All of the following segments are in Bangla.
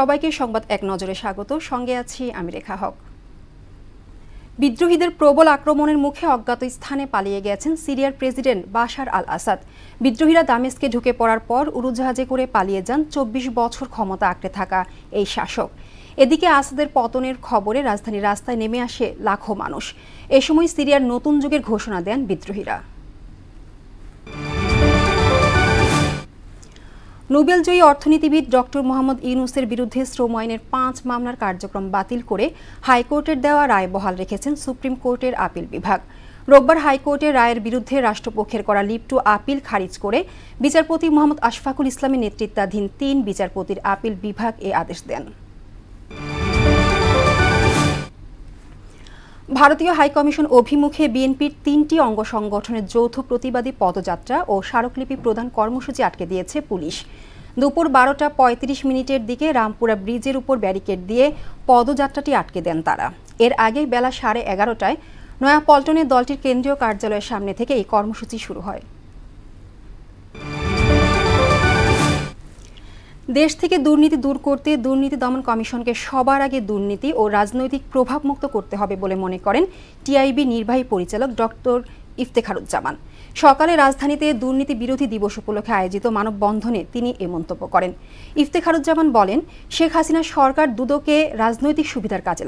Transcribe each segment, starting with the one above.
সবাইকে সংবাদ এক নজরে স্বাগত। সঙ্গে আছি আমি রেখা হক। বিদ্রোহীদের প্রবল আক্রমণের মুখে অজ্ঞাত স্থানে পালিয়ে গেছেন সিরিয়ার প্রেসিডেন্ট বাশার আল আসাদ। বিদ্রোহীরা দামেস্কে ঢুকে পড়ার পর উড়োজাহাজে করে পালিয়ে যান ২৪ বছর ক্ষমতা আঁকড়ে থাকা এই শাসক। এদিকে আসাদের পতনের খবরে রাজধানীর রাস্তায় নেমে আসে লাখো মানুষ। এ সময় সিরিয়ার নতুন যুগের ঘোষণা দেন বিদ্রোহীরা। নোবেলজয়ী অর্থনীতিবিদ ডক্টর মোহাম্মদ ইউনূসের বিরুদ্ধে শ্রম আইনের ৫ মামলার কার্যক্রম বাতিল করে হাইকোর্টের দেওয়া রায় বহাল রেখেছেন সুপ্রিম কোর্টের আপিল বিভাগ। রোববার হাইকোর্টের রায়ের বিরুদ্ধে রাষ্ট্রপক্ষের করা লিভ টু আপিল খারিজ করে বিচারপতি মোহাম্মদ আশফাকুল ইসলামের নেতৃত্বাধীন ৩ বিচারপতির আপিল বিভাগ এ আদেশ দেন। ভারতীয় হাইকমিশন অভিমুখে বিএনপির ৩টি অঙ্গ সংগঠনের যৌথ প্রতিবাদী পদযাত্রা ও স্মারকলিপি প্রদান কর্মসূচি আটকে দিয়েছে পুলিশ। দুপুর ১২টা ৩৫ মিনিটের দিকে রামপুরা ব্রিজের উপর ব্যারিকেড দিয়ে পদযাত্রাটি আটকে দেন তারা। এর আগে বেলা ১১:৩০টায় নয়াপল্টনে দলটির কেন্দ্রীয় কার্যালয়ের সামনে থেকে এই কর্মসূচি শুরু হয়। দেশ থেকে দুর্নীতি দূর করতে দুর্নীতি দমন কমিশনকে সবার আগে দুর্নীতি ও রাজনৈতিক প্রভাবমুক্ত করতে হবে বলে মনে করেন টিআইবি নির্বাহী পরিচালক ডক্টর ইফতেখারুজ্জামান। সকালে রাজধানীতে দুর্নীতি বিরোধী দিবস উপলক্ষে আয়োজিত মানববন্ধনে তিনি এ মন্তব্য করেন। ইফতেখারুজ্জামান বলেন, শেখ হাসিনা সরকার দুদকে রাজনৈতিক সুবিধার কাজে।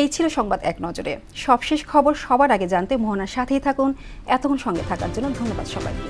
এই ছিল সংবাদ এক নজরে। সবশেষ খবর সবার আগে জানতে মোহনার সাথেই থাকুন। এতক্ষণ সঙ্গে থাকার জন্য ধন্যবাদ সবাইকে।